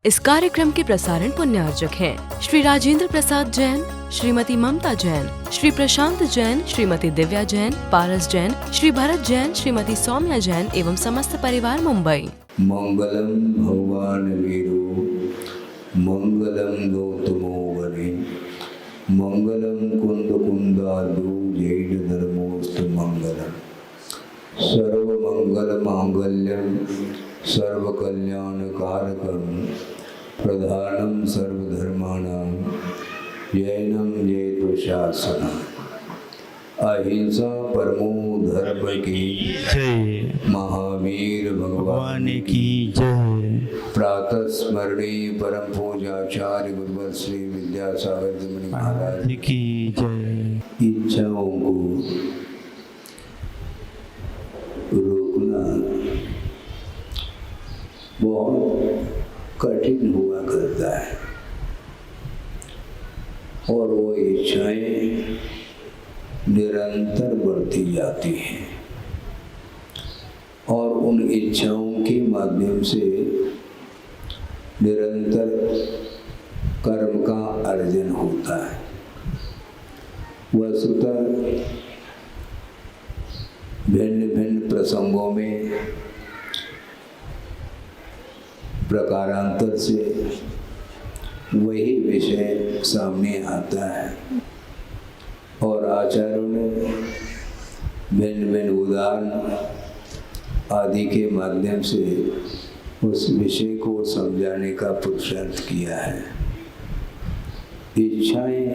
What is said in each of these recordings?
इस कार्यक्रम के प्रसारण पुण्यार्जक हैं श्री राजेंद्र प्रसाद जैन, श्रीमती ममता जैन, श्री प्रशांत जैन, श्रीमती दिव्या जैन, पारस जैन, श्री भरत जैन, श्रीमती सौम्या जैन एवं समस्त परिवार मुंबई। मंगलम भगवान वीरो मंगलम गौतमो वने मंगलम कुंद कुंदालु जैन धर्मोस्तु मंगलम सर्व मंगल मांगल्यम सर्व कल्याण कारकम प्रधानम सर्वधर्माणां जैनम जयतु शासनम। अहिंसा परमो धर्म की जय, महावीर भगवान की जय। प्रातः स्मरणीय परम पूजाचार्य गुरुवर श्री विद्यासागर जी मुनि महाराज की जय। इच्छाओं को रोकना बहुत कठिन हुआ करता है और वो इच्छाएं निरंतर बढ़ती जाती हैं और उन इच्छाओं के माध्यम से निरंतर कर्म का अर्जन होता है। वस्तुतः भिन्न भिन्न प्रसंगों में प्रकारांतर से वही विषय सामने आता है और आचार्यों ने भिन्न भिन्न उदाहरण आदि के माध्यम से उस विषय को समझाने का पुरुषार्थ किया है। इच्छाएं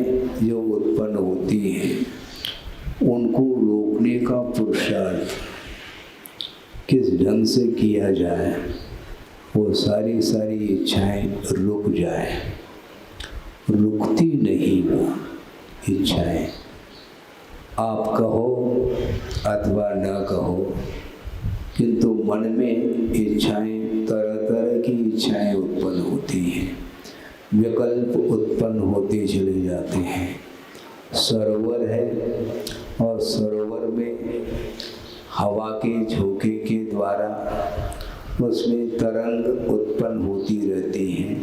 जो उत्पन्न होती हैं उनको रोकने का पुरुषार्थ किस ढंग से किया जाए वो सारी इच्छाएं रुक जाए। रुकती नहीं वो इच्छाएं, आप कहो अथवा न कहो, किंतु मन में इच्छाएं तरह तरह की इच्छाएं उत्पन्न होती हैं, विकल्प उत्पन्न होते चले जाते हैं। सरोवर है और सरोवर में हवा के झोंके के द्वारा उसमें तरंग उत्पन्न होती रहती हैं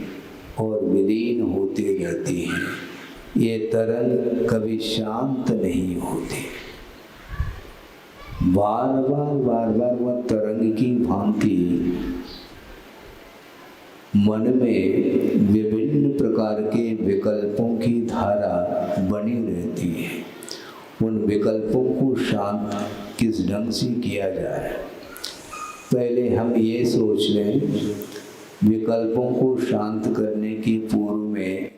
और विलीन होती रहती हैं। ये तरंग कभी शांत नहीं होती, बार बार वह तरंग की भांति मन में विभिन्न प्रकार के विकल्पों की धारा बनी रहती है। उन विकल्पों को शांत किस ढंग से किया जाए, पहले हम ये सोच लें। विकल्पों को शांत करने की पूर्व में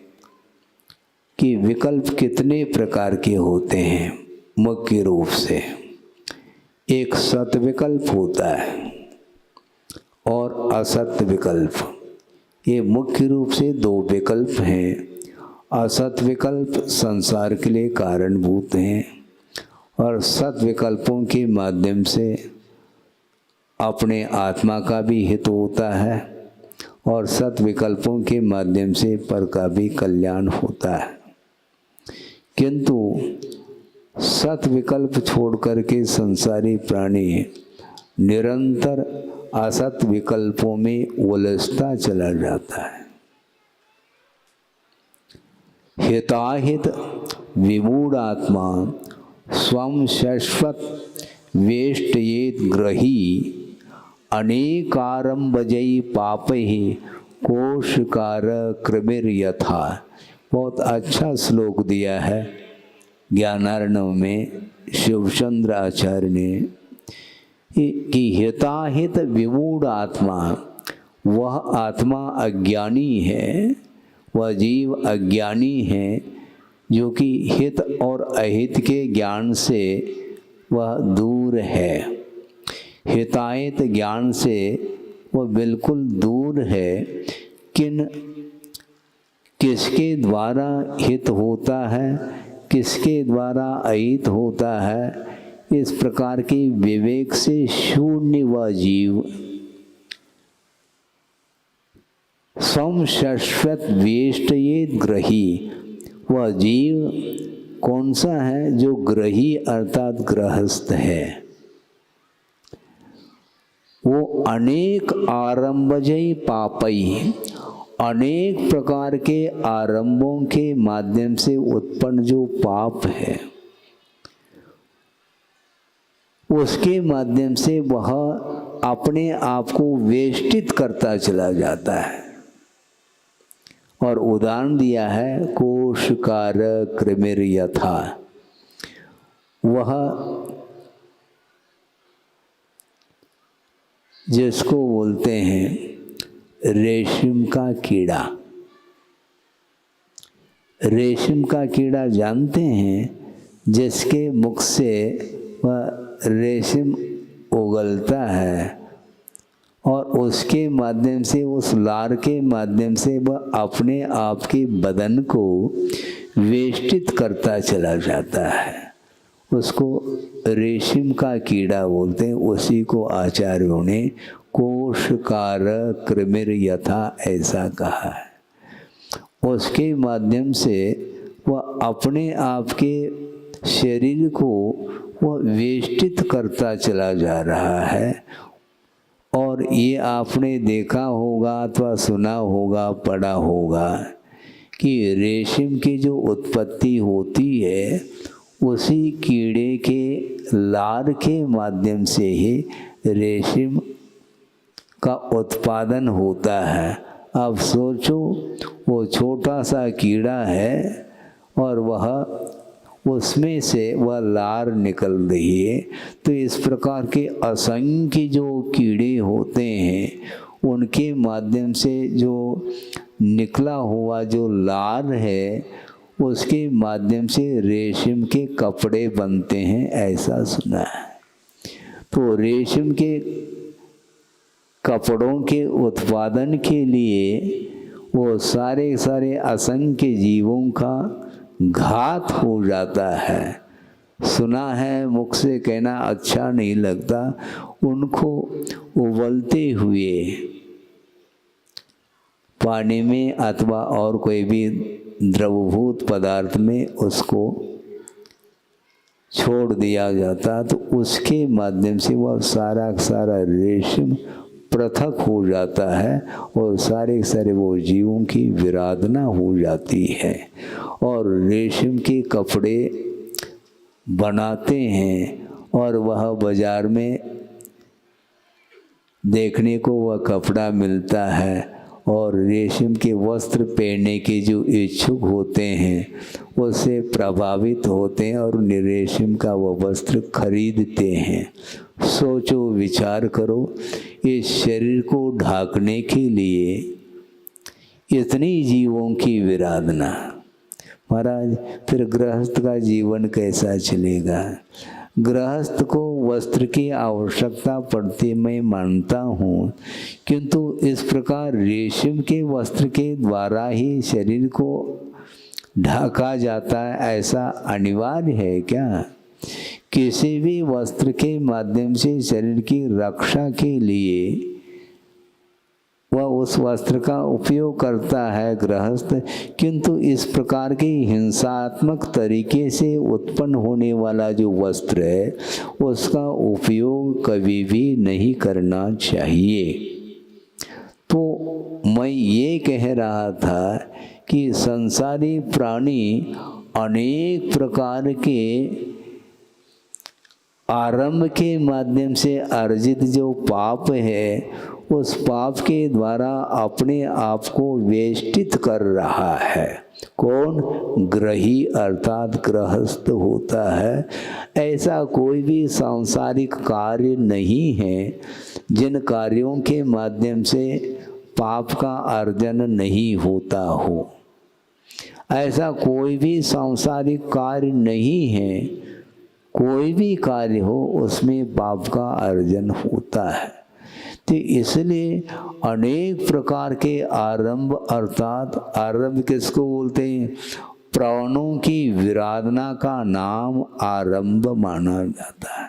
कि विकल्प कितने प्रकार के होते हैं। मुख्य रूप से एक सत विकल्प होता है और असत विकल्प। ये मुख्य रूप से दो विकल्प हैं। असत विकल्प संसार के लिए कारणभूत हैं और सत विकल्पों के माध्यम से अपने आत्मा का भी हित होता है और सत विकल्पों के माध्यम से पर का भी कल्याण होता है। किंतु सत विकल्प छोड़ करके संसारी प्राणी निरंतर असत विकल्पों में उलझता चला जाता है। हिताहित विमूढ़ आत्मा स्वम शाश्वत वेष्टयेत ग्रही अनेकारंबजयी पापहि कोशकार कृमिर यथा। बहुत अच्छा श्लोक दिया है ज्ञानार्णव में शिवचंद्र आचार्य ने कि हिताहित विमूढ़ आत्मा, वह आत्मा अज्ञानी है, वह जीव अज्ञानी है जो कि हित और अहित के ज्ञान से वह दूर है। हिताहित ज्ञान से वह बिल्कुल दूर है। किसके द्वारा हित होता है, किसके द्वारा अहित होता है, इस प्रकार के विवेक से शून्य वह जीव स्वम शाश्वत वेष्टयेत ग्रही। वह जीव कौन सा है? जो ग्रही अर्थात गृहस्थ है। वो अनेक आरंभजयी पापई, अनेक प्रकार के आरंभों के माध्यम से उत्पन्न जो पाप है उसके माध्यम से वह अपने आप को वेष्टित करता चला जाता है। और उदाहरण दिया है कोशकार कृमिर यथा, वह जिसको बोलते हैं रेशम का कीड़ा। रेशम का कीड़ा जानते हैं, जिसके मुख से वह रेशम उगलता है और उसके माध्यम से, उस लार के माध्यम से वह अपने आप के बदन को वेष्टित करता चला जाता है। उसको रेशम का कीड़ा बोलते हैं। उसी को आचार्यों ने कोशकार कृमिर यथा ऐसा कहा है। उसके माध्यम से वह अपने आप के शरीर को वह वेष्टित करता चला जा रहा है। और ये आपने देखा होगा अथवा सुना होगा, पढ़ा होगा कि रेशम की जो उत्पत्ति होती है उसी कीड़े के लार के माध्यम से ही रेशम का उत्पादन होता है। अब सोचो, वो छोटा सा कीड़ा है और वह उसमें से वह लार निकल रही है। तो इस प्रकार के असंख्य जो कीड़े होते हैं उनके माध्यम से जो निकला हुआ जो लार है उसके माध्यम से रेशम के कपड़े बनते हैं, ऐसा सुना है। तो रेशम के कपड़ों के उत्पादन के लिए वो सारे सारे असंख्य जीवों का घात हो जाता है। सुना है, मुख से कहना अच्छा नहीं लगता, उनको उबलते हुए पानी में अथवा और कोई भी द्रवभूत पदार्थ में उसको छोड़ दिया जाता, तो उसके माध्यम से वह सारा सारा रेशम पृथक हो जाता है और सारे सारे वो जीवों की विराधना हो जाती है और रेशम के कपड़े बनाते हैं। और वह बाजार में देखने को वह कपड़ा मिलता है और रेशम के वस्त्र पहनने के जो इच्छुक होते हैं उससे प्रभावित होते हैं और रेशम का वह वस्त्र खरीदते हैं। सोचो, विचार करो, इस शरीर को ढांकने के लिए इतनी जीवों की विराधना। महाराज, फिर गृहस्थ का जीवन कैसा चलेगा? गृहस्थ को वस्त्र की आवश्यकता पड़ती मैं मानता हूँ, किंतु इस प्रकार रेशम के वस्त्र के द्वारा ही शरीर को ढका जाता है, ऐसा अनिवार्य है क्या? किसी भी वस्त्र के माध्यम से शरीर की रक्षा के लिए वह उस वस्त्र का उपयोग करता है गृहस्थ, किंतु इस प्रकार के हिंसात्मक तरीके से उत्पन्न होने वाला जो वस्त्र है उसका उपयोग कभी भी नहीं करना चाहिए। तो मैं ये कह रहा था कि संसारी प्राणी अनेक प्रकार के आरंभ के माध्यम से अर्जित जो पाप है उस पाप के द्वारा अपने आप को वेष्टित कर रहा है। कौन? ग्रही अर्थात गृहस्थ होता है। ऐसा कोई भी सांसारिक कार्य नहीं है जिन कार्यों के माध्यम से पाप का अर्जन नहीं होता हो। ऐसा कोई भी सांसारिक कार्य नहीं है, कोई भी कार्य हो उसमें पाप का अर्जन होता है। तो इसलिए अनेक प्रकार के आरंभ, अर्थात आरंभ किसको बोलते हैं? प्राणों की विराधना का नाम आरंभ माना जाता है।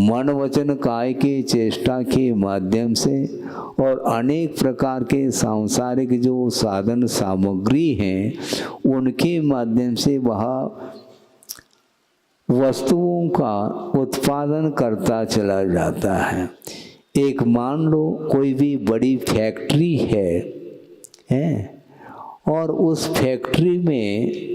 मन वचन काय के चेष्टा के माध्यम से और अनेक प्रकार के सांसारिक जो साधन सामग्री हैं उनके माध्यम से वह वस्तुओं का उत्पादन करता चला जाता है। एक मान लो कोई भी बड़ी फैक्ट्री है हैं, और उस फैक्ट्री में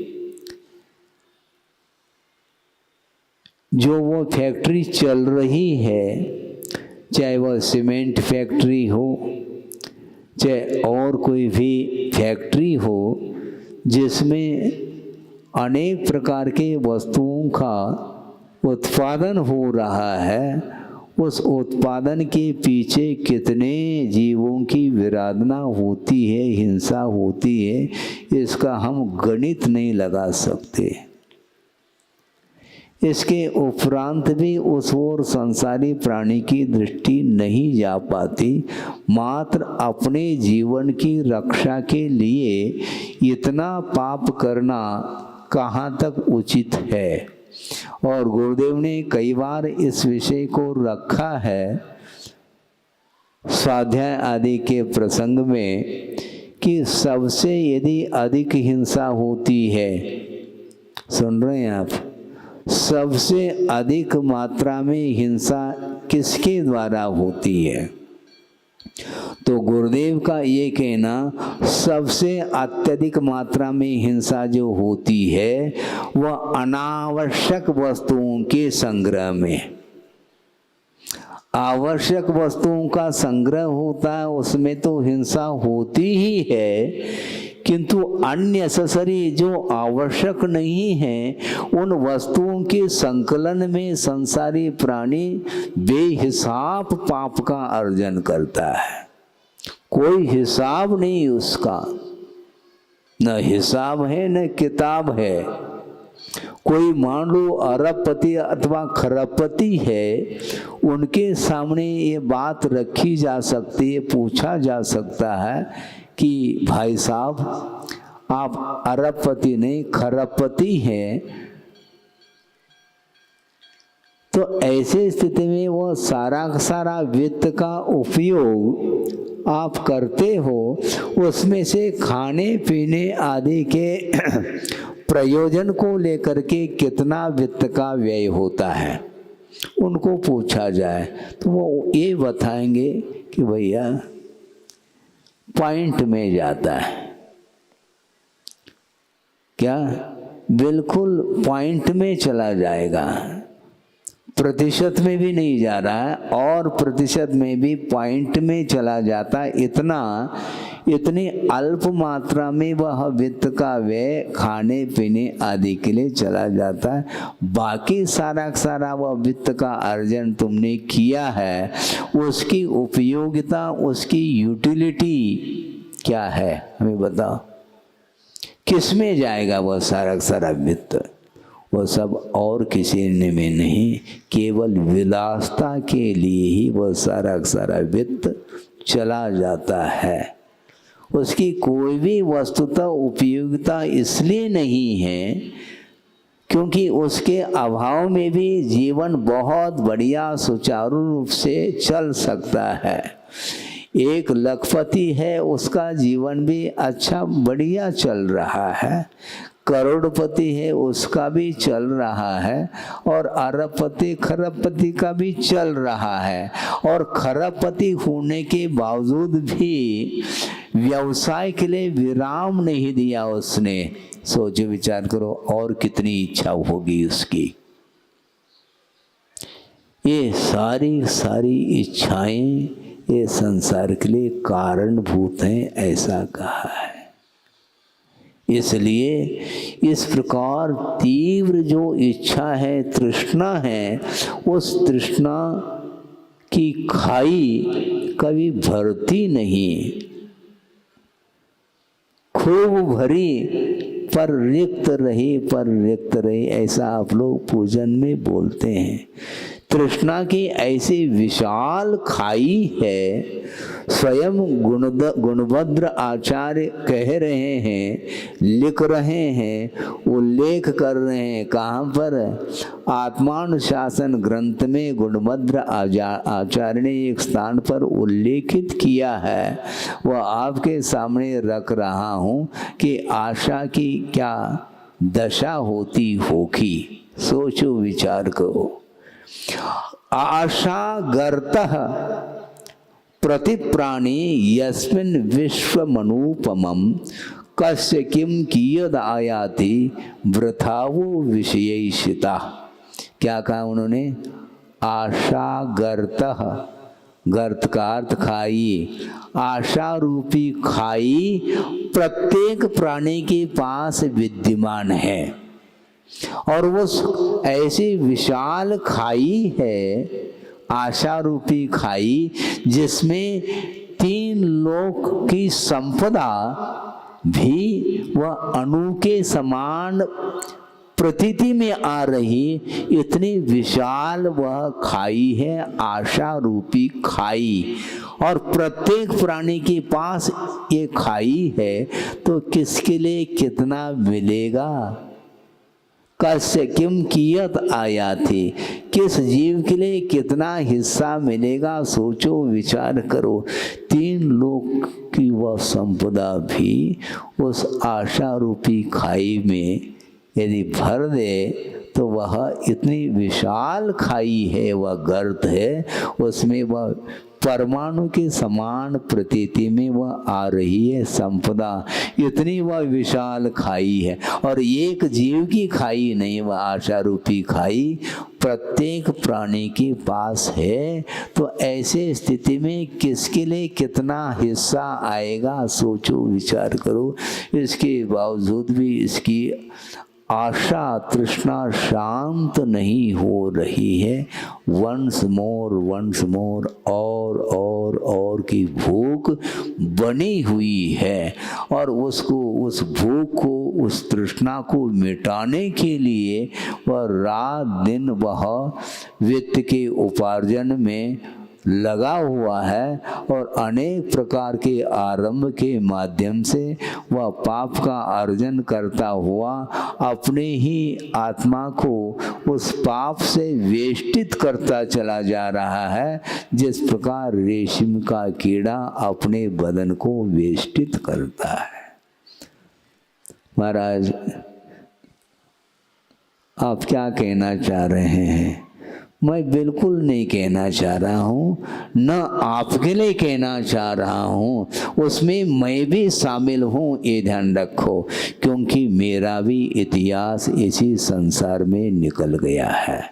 जो वो फैक्ट्री चल रही है, चाहे वह सीमेंट फैक्ट्री हो, चाहे और कोई भी फैक्ट्री हो, जिसमें अनेक प्रकार के वस्तुओं का उत्पादन हो रहा है, उस उत्पादन के पीछे कितने जीवों की विराधना होती है, हिंसा होती है, इसका हम गणित नहीं लगा सकते। इसके उपरांत भी उस ओर संसारी प्राणी की दृष्टि नहीं जा पाती। मात्र अपने जीवन की रक्षा के लिए इतना पाप करना कहाँ तक उचित है। और गुरुदेव ने कई बार इस विषय को रखा है स्वाध्याय आदि के प्रसंग में कि सबसे यदि अधिक हिंसा होती है, सुन रहे हैं आप, सबसे अधिक मात्रा में हिंसा किसके द्वारा होती है? तो गुरुदेव का ये कहना, सबसे अत्यधिक मात्रा में हिंसा जो होती है वह अनावश्यक वस्तुओं के संग्रह में। आवश्यक वस्तुओं का संग्रह होता है, उसमें तो हिंसा होती ही है, किंतु अननेसेसरी जो आवश्यक नहीं है, उन वस्तुओं के संकलन में संसारी प्राणी बेहिसाब पाप का अर्जन करता है। कोई हिसाब नहीं उसका, न हिसाब है न किताब है। कोई मान लो अरबपति अथवा खरबपति है, उनके सामने ये बात रखी जा सकती है, पूछा जा सकता है कि भाई साहब आप अरबपति नहीं खरबपति हैं, तो ऐसे स्थिति में वो सारा वित्त का उपयोग आप करते हो, उसमें से खाने पीने आदि के प्रयोजन को लेकर के कितना वित्त का व्यय होता है, उनको पूछा जाए तो वो ये बताएंगे कि भैया पॉइंट में जाता है। क्या? बिल्कुल पॉइंट में चला जाएगा, प्रतिशत में भी नहीं जा रहा है और प्रतिशत में भी पॉइंट में चला जाता है। इतनी अल्प मात्रा में वह वित्त का व्यय खाने पीने आदि के लिए चला जाता है। बाकी सारा वह वित्त का अर्जन तुमने किया है, उसकी उपयोगिता, उसकी यूटिलिटी क्या है, हमें बताओ। किस में जाएगा वह सारा वित्त? वह सब और किसी में नहीं, केवल विलासता के लिए ही वह सारा वित्त चला जाता है। उसकी कोई भी वस्तुतः उपयोगिता इसलिए नहीं है क्योंकि उसके अभाव में भी जीवन बहुत बढ़िया सुचारू रूप से चल सकता है। एक लखपति है, उसका जीवन भी अच्छा बढ़िया चल रहा है। करोड़पति है, उसका भी चल रहा है, और अरबपति खरबपति का भी चल रहा है। और खरबपति होने के बावजूद भी व्यवसाय के लिए विराम नहीं दिया उसने। सोचो विचार करो, और कितनी इच्छा होगी उसकी। ये सारी इच्छाएं ये संसार के लिए कारणभूत हैं, ऐसा कहा है। इसलिए इस प्रकार तीव्र जो इच्छा है, तृष्णा है, उस तृष्णा की खाई कभी भरती नहीं। खूब भरी पर रिक्त रही, ऐसा आप लोग पूजन में बोलते हैं। तृष्णा की ऐसी विशाल खाई है। स्वयं गुणभद्र आचार्य कह रहे हैं, लिख रहे हैं, उल्लेख कर रहे हैं। कहाँ पर? आत्मानुशासन ग्रंथ में गुणभद्र आचार्य ने एक स्थान पर उल्लेखित किया है, वह आपके सामने रख रहा हूँ कि आशा की क्या दशा होती होगी। सोचो विचार करो। आशा गर्तः प्रतिप्राणी यस्मिन् विश्वमनुपमं कस्य किम कियद आयाति वृथावो विषयिषिता। क्या कहा उन्होंने? आशा गर्तः, गर्त का अर्थ खाई, आशा रूपी खाई प्रत्येक प्राणी के पास विद्यमान है, और वो ऐसी विशाल खाई है, आशा रूपी खाई, जिसमें 3 लोक की संपदा भी वह अणु के समान प्रतीति में आ रही, इतनी विशाल वह खाई है, आशा रूपी खाई। और प्रत्येक प्राणी के पास ये खाई है, तो किसके लिए कितना मिलेगा? कस्य किम कियत आयाति, किस जीव के लिए कितना हिस्सा मिलेगा? सोचो, विचार करो। 3 लोक की वह संपदा भी उस आशा रूपी खाई में यदि भर दे, तो वह इतनी विशाल खाई है, वह गर्त है, उसमें वह परमाणु के समान प्रतीति में वह आ रही है संपदा, इतनी वह विशाल खाई है। और एक जीव की खाई नहीं, वह आशा रूपी खाई प्रत्येक प्राणी के पास है। तो ऐसे स्थिति में किसके लिए कितना हिस्सा आएगा? सोचो, विचार करो। इसके बावजूद भी इसकी आशा तृष्णा शांत नहीं हो रही है। वंस मोर और की भूख बनी हुई है, और उसको, उस भूख को, उस तृष्णा को मिटाने के लिए वह रात दिन वह वित्त के उपार्जन में लगा हुआ है, और अनेक प्रकार के आरंभ के माध्यम से वह पाप का अर्जन करता हुआ अपने ही आत्मा को उस पाप से वेष्टित करता चला जा रहा है, जिस प्रकार रेशम का कीड़ा अपने बदन को वेष्टित करता है। महाराज, आप क्या कहना चाह रहे हैं? मैं बिल्कुल नहीं कहना चाह रहा हूँ, न आपके लिए कहना चाह रहा हूँ, उसमें मैं भी शामिल हूँ, ये ध्यान रखो, क्योंकि मेरा भी इतिहास इसी संसार में निकल गया है।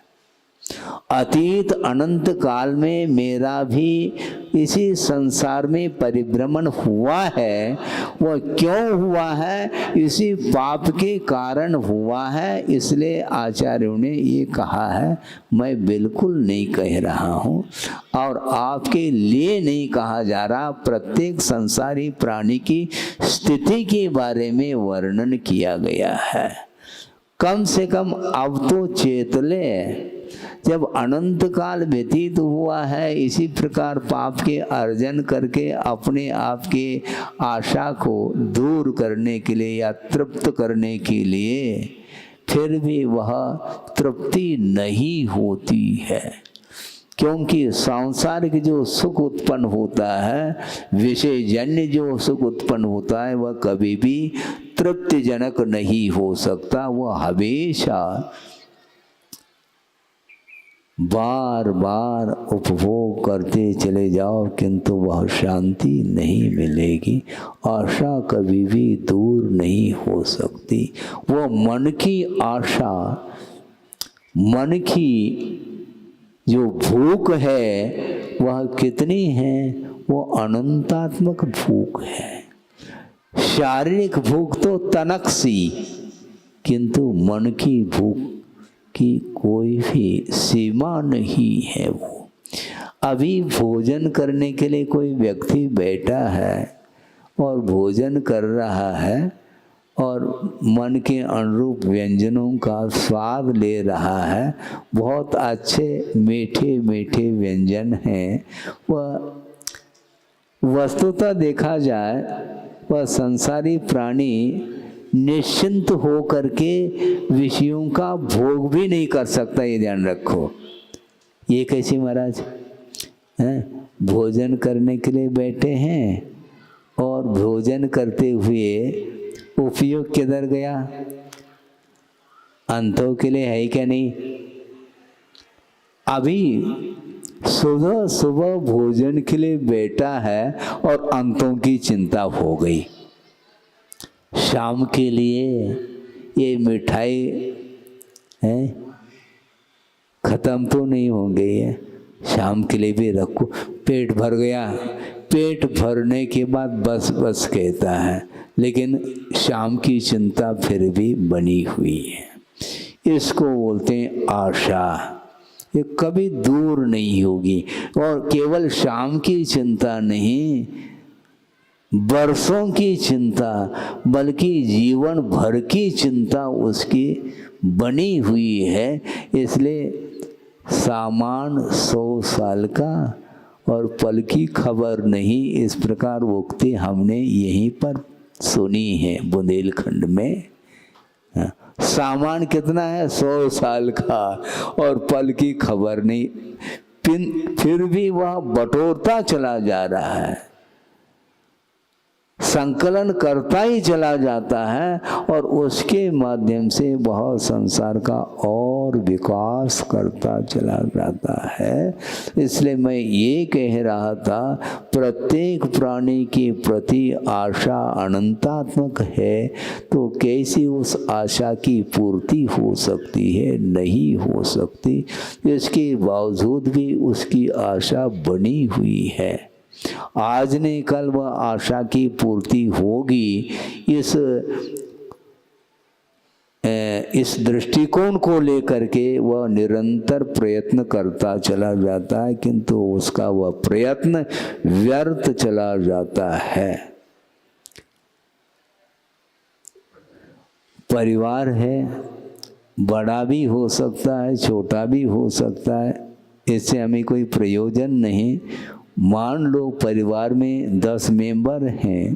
अतीत अनंत काल में मेरा भी इसी संसार में परिभ्रमण हुआ है। वह क्यों हुआ है? इसी पाप के कारण हुआ है। इसलिए आचार्यों ने ये कहा है, मैं बिल्कुल नहीं कह रहा हूँ और आपके लिए नहीं कहा जा रहा। प्रत्येक संसारी प्राणी की स्थिति के बारे में वर्णन किया गया है। कम से कम अब तो चेत ले, जब अनंत काल व्यतीत हुआ है इसी प्रकार पाप के अर्जन करके अपने आप के आशा को दूर करने के लिए या तृप्त करने के लिए, फिर भी वह तृप्ति नहीं होती है, क्योंकि सांसारिक जो सुख उत्पन्न होता है, विषयजन्य जो सुख उत्पन्न होता है, वह कभी भी तृप्तिजनक नहीं हो सकता। वह हमेशा बार बार उपभोग करते चले जाओ, किंतु वह शांति नहीं मिलेगी। आशा कभी भी दूर नहीं हो सकती। वह मन की आशा, मन की जो भूख है वह कितनी है? वो अनंतात्मक भूख है। शारीरिक भूख तो तनक सी, किंतु मन की भूख की कोई भी सीमा नहीं है। वो अभी भोजन करने के लिए कोई व्यक्ति बैठा है और भोजन कर रहा है और मन के अनुरूप व्यंजनों का स्वाद ले रहा है। बहुत अच्छे मीठे मीठे व्यंजन हैं। वह वस्तुतः देखा जाए, वह संसारी प्राणी निश्चिंत हो करके विषयों का भोग भी नहीं कर सकता। ये ध्यान रखो। ये कैसी महाराज हैं? भोजन करने के लिए बैठे हैं और भोजन करते हुए उपयोग किधर गया? अंतों के लिए है क्या नहीं? अभी सुबह सुबह भोजन के लिए बैठा है और अंतों की चिंता हो गई। शाम के लिए ये मिठाई है खत्म तो नहीं हो गई है, शाम के लिए भी रखो। पेट भर गया, पेट भरने के बाद बस बस कहता है, लेकिन शाम की चिंता फिर भी बनी हुई है। इसको बोलते हैं आशा। ये कभी दूर नहीं होगी। और केवल शाम की चिंता नहीं, बरसों की चिंता, बल्कि जीवन भर की चिंता उसकी बनी हुई है। इसलिए सामान 100 साल का और पल की खबर नहीं, इस प्रकार उक्ति हमने यहीं पर सुनी है बुंदेलखंड में। सामान कितना है? 100 साल का और पल की खबर नहीं, फिर भी वह बटोरता चला जा रहा है, संकलन करता ही चला जाता है और उसके माध्यम से वह संसार का और विकास करता चला जाता है। इसलिए मैं ये कह रहा था, प्रत्येक प्राणी के प्रति आशा अनंतात्मक है, तो कैसी उस आशा की पूर्ति हो सकती है? नहीं हो सकती। इसके बावजूद भी उसकी आशा बनी हुई है। आज नहीं कल वह आशा की पूर्ति होगी। इस दृष्टिकोण को लेकर के वह निरंतर प्रयत्न करता चला जाता है, किंतु उसका वह प्रयत्न व्यर्थ चला जाता है। परिवार है, बड़ा भी हो सकता है, छोटा भी हो सकता है, इससे हमें कोई प्रयोजन नहीं। मान लो परिवार में 10 मेंबर हैं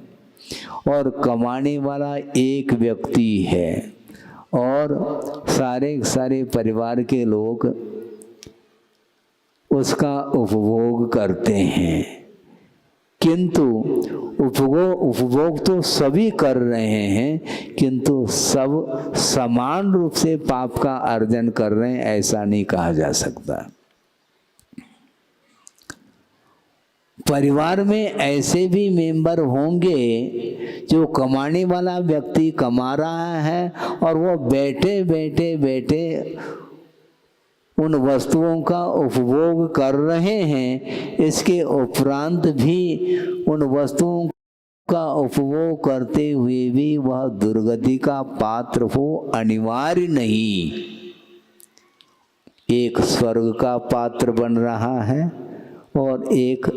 और कमाने वाला एक व्यक्ति है और सारे परिवार के लोग उसका उपभोग करते हैं, किंतु उपभोग तो सभी कर रहे हैं, किंतु सब समान रूप से पाप का अर्जन कर रहे हैं, ऐसा नहीं कहा जा सकता। परिवार में ऐसे भी मेंबर होंगे जो कमाने वाला व्यक्ति कमा रहा है और वो बैठे बैठे उन वस्तुओं का उपभोग कर रहे हैं। इसके उपरांत भी उन वस्तुओं का उपभोग करते हुए भी वह दुर्गति का पात्र हो अनिवार्य नहीं। एक स्वर्ग का पात्र बन रहा है और एक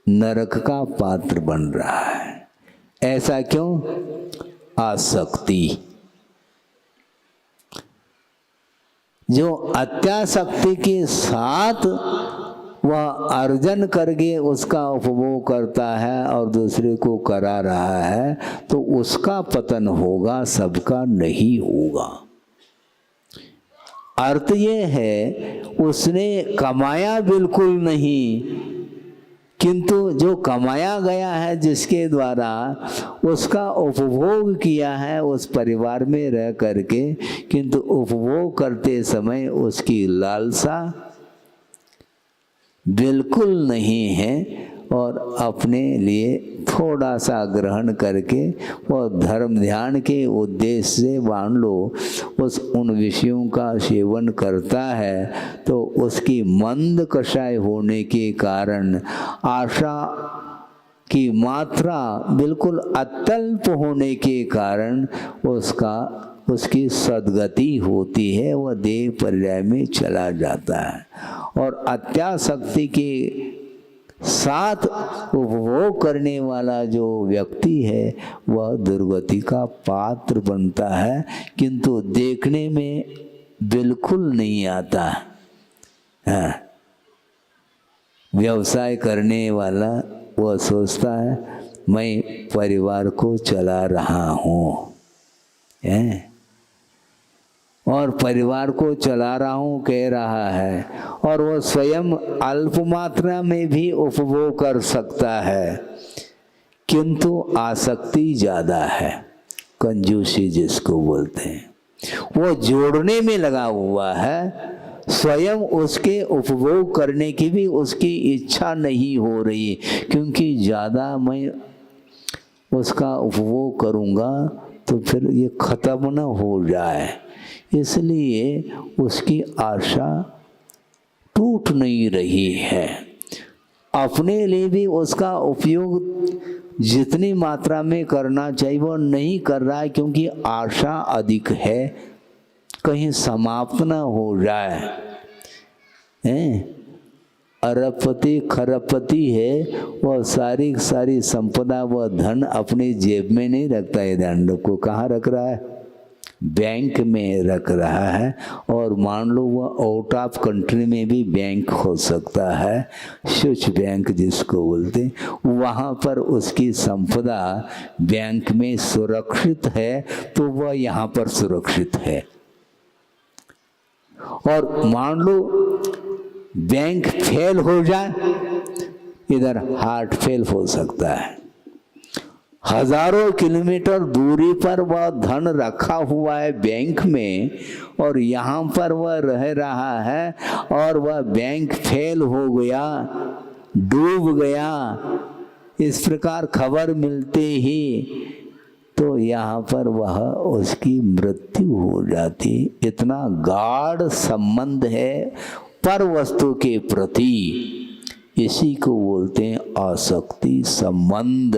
नरक का पात्र बन रहा है। ऐसा क्यों? आसक्ति। जो अत्यासक्ति के साथ वह अर्जन करके उसका उपभोग करता है और दूसरे को करा रहा है, तो उसका पतन होगा, सबका नहीं होगा। अर्थ ये है, उसने कमाया बिल्कुल नहीं, किंतु जो कमाया गया है जिसके द्वारा उसका उपभोग किया है उस परिवार में रह करके, किंतु उपभोग करते समय उसकी लालसा बिल्कुल नहीं है और अपने लिए थोड़ा सा ग्रहण करके वह धर्म ध्यान के उद्देश्य से मान लो उन विषयों का सेवन करता है, तो उसकी मंद कषाय होने के कारण आशा की मात्रा बिल्कुल अत्यल्प होने के कारण उसकी सद्गति होती है, वह देह पर्याय में चला जाता है। और अत्यासक्ति के साथ उपभोग करने वाला जो व्यक्ति है वह दुर्गति का पात्र बनता है, किंतु देखने में बिल्कुल नहीं आता है। व्यवसाय करने वाला वह सोचता है मैं परिवार को चला रहा हूँ, और परिवार को चला रहा हूँ कह रहा है, और वह स्वयं अल्प मात्रा में भी उपभोग कर सकता है, किंतु आसक्ति ज़्यादा है, कंजूसी जिसको बोलते हैं। वो जोड़ने में लगा हुआ है, स्वयं उसके उपभोग करने की भी उसकी इच्छा नहीं हो रही, क्योंकि ज़्यादा मैं उसका उपभोग करूँगा तो फिर ये खत्म न हो जाए, इसलिए उसकी आशा टूट नहीं रही है। अपने लिए भी उसका उपयोग जितनी मात्रा में करना चाहिए वो नहीं कर रहा है, क्योंकि आशा अधिक है, कहीं समाप्त ना हो जाए। अरबपति खरबपति है, वह सारी सारी संपदा व धन अपनी जेब में नहीं रखता है, धन को कहाँ रख रहा है? बैंक में रख रहा है। और मान लो वह आउट ऑफ कंट्री में भी बैंक हो सकता है, स्विच बैंक जिसको बोलते, वहाँ पर उसकी संपदा बैंक में सुरक्षित है तो वह यहाँ पर सुरक्षित है। और मान लो बैंक फेल हो जाए, इधर हार्ट फेल हो सकता है, हजारों किलोमीटर दूरी पर वह धन रखा हुआ है बैंक में, और यहाँ पर वह रह रहा है और वह बैंक फेल हो गया, डूब गया, इस प्रकार खबर मिलते ही तो यहाँ पर वह उसकी मृत्यु हो जाती। इतना गाढ़ संबंध है पर वस्तु के प्रति, इसी को बोलते हैं आसक्ति संबंध।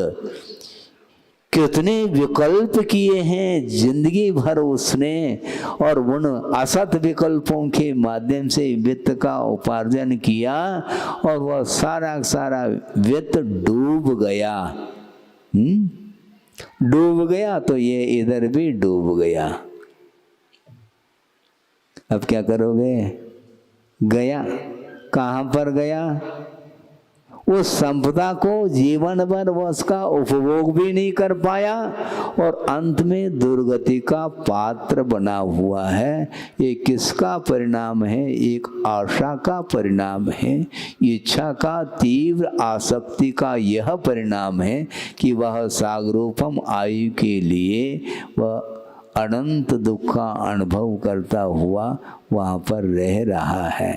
कितने विकल्प किए हैं जिंदगी भर उसने, और उन असत विकल्पों के माध्यम से वित्त का उपार्जन किया, और वह सारा सारा वित्त डूब गया। डूब गया तो ये इधर भी डूब गया। अब क्या करोगे? गया, कहाँ पर गया? उस संपदा को जीवन भर वह उसका उपभोग भी नहीं कर पाया, और अंत में दुर्गति का पात्र बना हुआ है। ये किसका परिणाम है? एक आशा का परिणाम है, इच्छा का, तीव्र आसक्ति का यह परिणाम है कि वह सागरूपम आयु के लिए वह अनंत दुख का अनुभव करता हुआ वहाँ पर रह रहा है।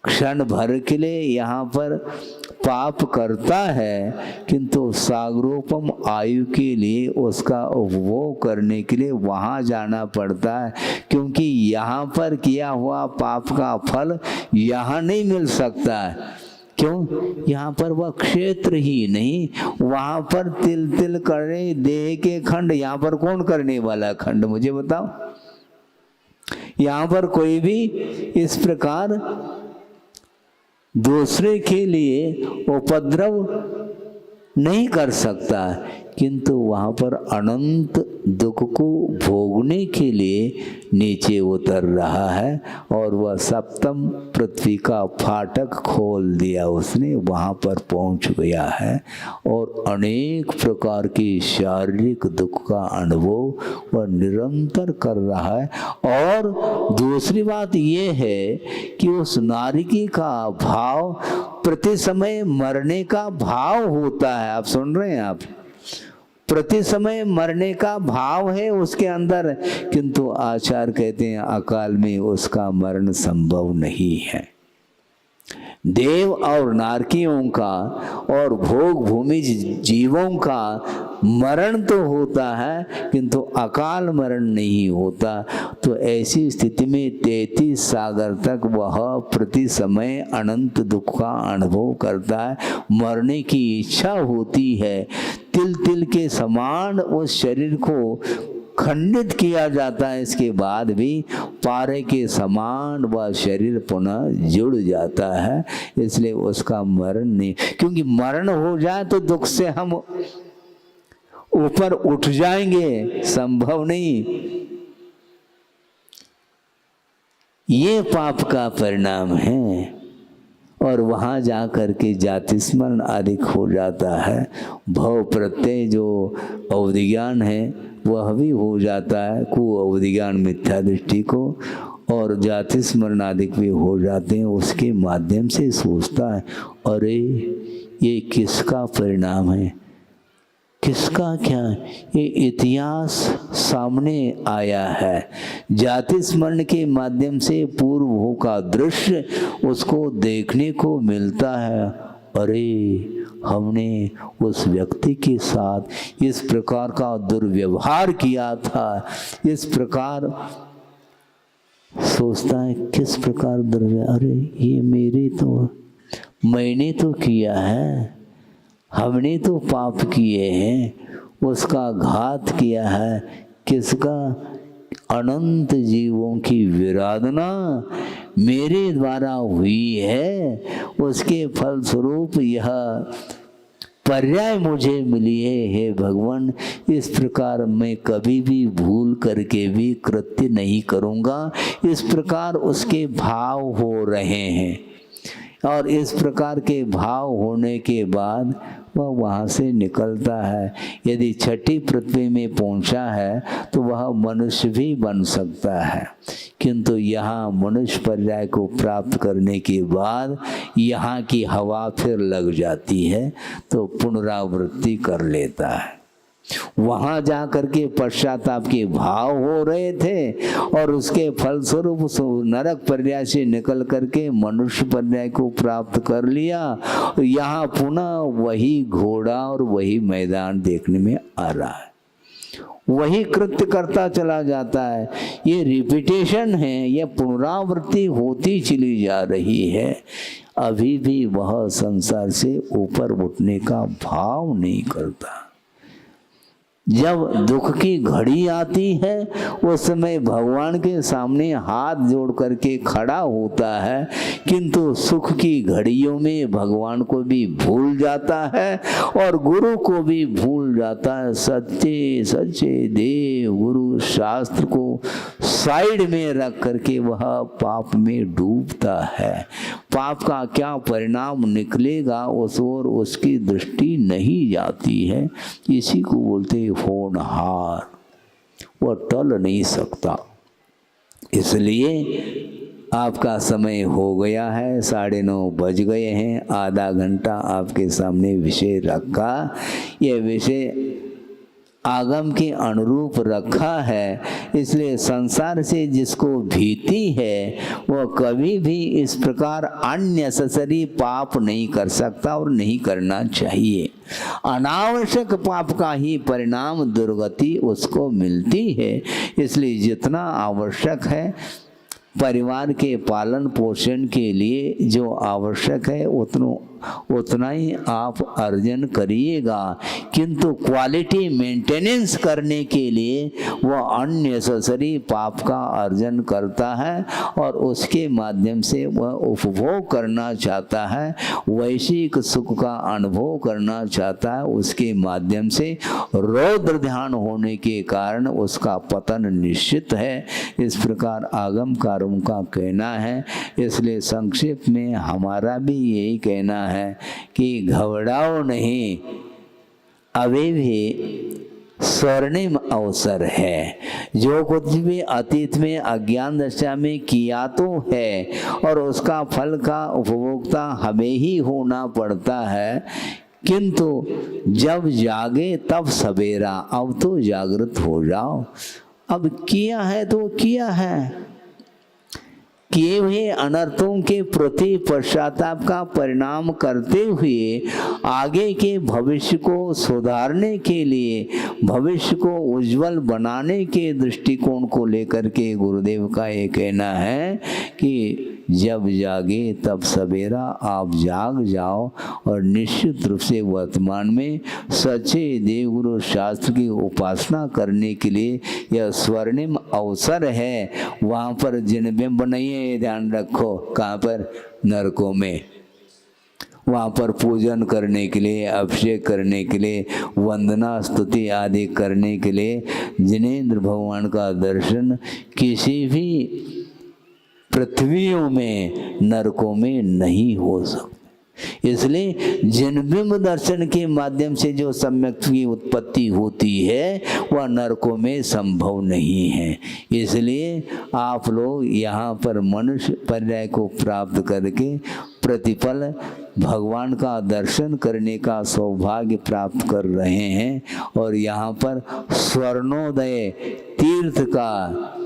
क्षण भर के लिए यहाँ पर पाप करता है, किंतु सागरोपम आयु के लिए उसका उपभोग करने के लिए वहाँ जाना पड़ता है, क्योंकि यहाँ पर किया हुआ पाप का फल यहाँ नहीं मिल सकता है। क्यों? यहाँ पर वह क्षेत्र ही नहीं, वहाँ पर तिल तिल करे देह के खंड, यहाँ पर कौन करने वाला खंड, मुझे बताओ। यहाँ पर कोई भी इस प्रकार दूसरे के लिए उपद्रव नहीं कर सकता, किंतु वहाँ पर अनंत दुख को भोगने के लिए नीचे उतर रहा है, और वह सप्तम पृथ्वी का फाटक खोल दिया उसने, वहाँ पर पहुँच गया है, और अनेक प्रकार के शारीरिक दुख का अनुभव वह निरंतर कर रहा है। और दूसरी बात ये है कि उस नारिकी का भाव प्रति समय मरने का भाव होता है। आप सुन रहे हैं? आप प्रति समय मरने का भाव है उसके अंदर, किंतु आचार्य कहते हैं अकाल में उसका मरण संभव नहीं है। देव और नारकियों का और भोग भूमि जीवों का मरण तो होता है, किंतु अकाल मरण नहीं होता। तो ऐसी स्थिति में 33 सागर तक वह प्रति समय अनंत दुख का अनुभव करता है, मरने की इच्छा होती है। तिल तिल के समान उस शरीर को खंडित किया जाता है, इसके बाद भी पारे के समान वह शरीर पुनः जुड़ जाता है, इसलिए उसका मरण नहीं। क्योंकि मरण हो जाए तो दुख से हम ऊपर उठ जाएंगे, संभव नहीं। ये पाप का परिणाम है, और वहाँ जा कर के जाति स्मरण अधिक हो जाता है। भव प्रत्यय जो अवधि ज्ञान है वह भी हो जाता है, कु अवधि ज्ञान मिथ्या दृष्टि को, और जाति स्मरण अधिक भी हो जाते हैं। उसके माध्यम से सोचता है अरे ये किसका परिणाम है, किसका क्या, ये इतिहास सामने आया है। जाति स्मरण के माध्यम से पूर्व हो का दृश्य उसको देखने को मिलता है। अरे हमने उस व्यक्ति के साथ इस प्रकार का दुर्व्यवहार किया था, इस प्रकार सोचता है किस प्रकार दुर्व्यवहार, अरे ये मैंने तो किया है, हमने तो पाप किए हैं, उसका घात किया है। किसका, अनंत जीवों की विराधना मेरे द्वारा हुई है, उसके फलस्वरूप यह पर्याय मुझे मिली है। हे भगवान, इस प्रकार मैं कभी भी भूल करके भी कृत्य नहीं करूँगा। इस प्रकार उसके भाव हो रहे हैं और इस प्रकार के भाव होने के बाद वह वहाँ से निकलता है। यदि छठी पृथ्वी में पहुँचा है तो वह मनुष्य भी बन सकता है, किंतु यहाँ मनुष्य पर्याय को प्राप्त करने के बाद यहाँ की हवा फिर लग जाती है तो पुनरावृत्ति कर लेता है। वहाँ जा करके पश्चाताप के भाव हो रहे थे और उसके फलस्वरूप नरक पर्याय से निकल करके मनुष्य पर्याय को प्राप्त कर लिया। यहाँ पुनः वही घोड़ा और वही मैदान देखने में आ रहा है, वही कृत्य करता चला जाता है। ये रिपीटेशन है, ये पुनरावृत्ति होती चली जा रही है। अभी भी वह संसार से ऊपर उठने का भाव नहीं करता। जब दुख की घड़ी आती है उस समय भगवान के सामने हाथ जोड़ करके खड़ा होता है, किंतु सुख की घड़ियों में भगवान को भी भूल जाता है और गुरु को भी भूल जाता है। सच्चे सच्चे देव गुरु शास्त्र को साइड में रख करके वह पाप में डूबता है। पाप का क्या परिणाम निकलेगा उस ओर उसकी दृष्टि नहीं जाती है। इसी को बोलते होनहार, वह टल नहीं सकता। इसलिए आपका समय हो गया है, 9:30 बज गए हैं। आधा घंटा आपके सामने विषय रखा। यह विषय आगम के अनुरूप रखा है, इसलिए संसार से जिसको भीति है वह कभी भी इस प्रकार अननेसेसरी पाप नहीं कर सकता और नहीं करना चाहिए। अनावश्यक पाप का ही परिणाम दुर्गति उसको मिलती है। इसलिए जितना आवश्यक है परिवार के पालन पोषण के लिए जो आवश्यक है उतना ही आप अर्जन करिएगा, किंतु क्वालिटी मेंटेनेंस करने के लिए वह अननेसेसरी पाप का अर्जन करता है और उसके माध्यम से वह उपभोग करना चाहता है, वैश्विक सुख का अनुभव करना चाहता है। उसके माध्यम से रौद्र ध्यान होने के कारण उसका पतन निश्चित है। इस प्रकार आगमकारों का कहना है। इसलिए संक्षेप में हमारा भी यही कहना है कि घबराओ नहीं, अभी भी स्वर्णिम अवसर है। जो कुछ भी अतीत में अज्ञान दशा में किया तो है और उसका फल का उपभोक्ता हमें ही होना पड़ता है, किंतु जब जागे तब सवेरा। अब तो जागृत हो जाओ। अब किया है तो किया है, किए हुए अनर्थों के प्रति पश्चाताप का परिणाम करते हुए आगे के भविष्य को सुधारने के लिए, भविष्य को उज्जवल बनाने के दृष्टिकोण को लेकर के गुरुदेव का ये कहना है कि जब जागे तब सवेरा। आप जाग जाओ और निश्चित रूप से वर्तमान में सच्चे देवगुरु शास्त्र की उपासना करने के लिए यह स्वर्णिम अवसर है। वहाँ पर जिनबिंब नहीं है, ये ध्यान रखो। कहाँ पर? नरकों में। वहाँ पर पूजन करने के लिए, अभिषेक करने के लिए, वंदना स्तुति आदि करने के लिए जिनेंद्र भगवान का दर्शन किसी भी पृथ्वियों में, नरकों में नहीं हो सकता। इसलिए जिनबिंब दर्शन के माध्यम से जो सम्यक की उत्पत्ति होती है वह नरकों में संभव नहीं है। इसलिए आप लोग यहाँ पर मनुष्य पर्याय को प्राप्त करके प्रतिपल भगवान का दर्शन करने का सौभाग्य प्राप्त कर रहे हैं और यहाँ पर स्वर्णोदय तीर्थ का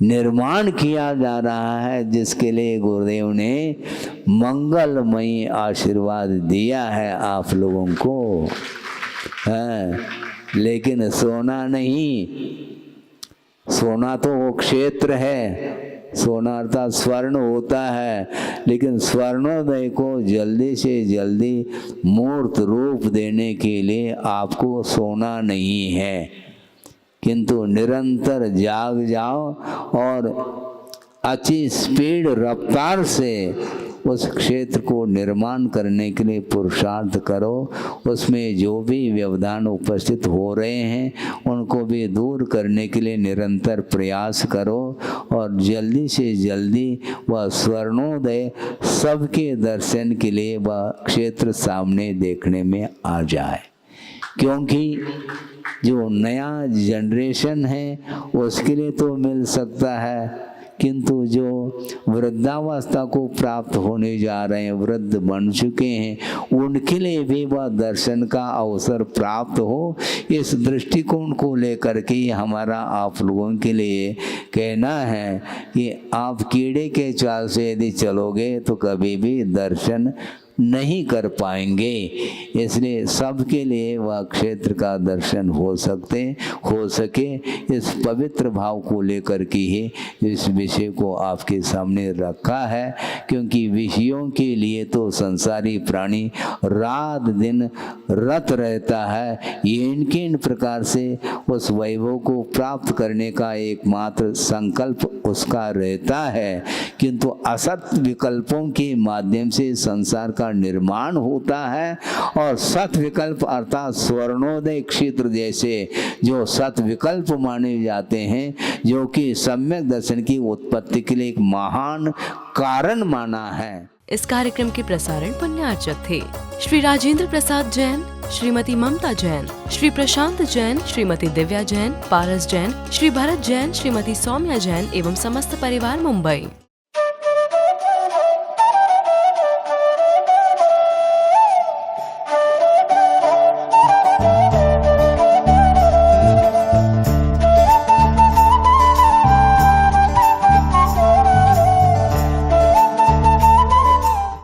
निर्माण किया जा रहा है, जिसके लिए गुरुदेव ने मंगलमयी आशीर्वाद दिया है आप लोगों को। लेकिन सोना नहीं, सोना तो वो क्षेत्र है, सोना अर्थात स्वर्ण होता है, लेकिन स्वर्णोदय को जल्दी से जल्दी मूर्त रूप देने के लिए आपको सोना नहीं है, किंतु निरंतर जाग जाओ और अच्छी स्पीड रफ्तार से उस क्षेत्र को निर्माण करने के लिए पुरुषार्थ करो। उसमें जो भी व्यवधान उपस्थित हो रहे हैं उनको भी दूर करने के लिए निरंतर प्रयास करो और जल्दी से जल्दी वह स्वर्णोदय सबके दर्शन के लिए वह क्षेत्र सामने देखने में आ जाए। क्योंकि जो नया जनरेशन है उसके लिए तो मिल सकता है, किंतु जो वृद्धावस्था को प्राप्त होने जा रहे हैं, वृद्ध बन चुके हैं, उनके लिए भी वह दर्शन का अवसर प्राप्त हो, इस दृष्टिकोण को लेकर के हमारा आप लोगों के लिए कहना है कि आप कीड़े के चाल से यदि चलोगे तो कभी भी दर्शन नहीं कर पाएंगे। इसलिए सबके लिए वह क्षेत्र का दर्शन हो सके इस पवित्र भाव को लेकर के ही इस विषय को आपके सामने रखा है। क्योंकि विषयों के लिए तो संसारी प्राणी रात दिन रत रहता है, ये इन प्रकार से उस वैभव को प्राप्त करने का एकमात्र संकल्प उसका रहता है, किंतु असत विकल्पों के माध्यम से संसार का निर्माण होता है और सत विकल्प अर्थात स्वर्णोदय क्षेत्र जैसे जो सत विकल्प माने जाते हैं, जो कि सम्यक दर्शन की उत्पत्ति के लिए एक महान कारण माना है। इस कार्यक्रम के प्रसारण पुण्यार्चक थे श्री राजेंद्र प्रसाद जैन, श्रीमती ममता जैन, श्री प्रशांत जैन, श्रीमती दिव्या जैन, पारस जैन, श्री भरत जैन, श्रीमती सौम्या जैन एवं समस्त परिवार मुंबई।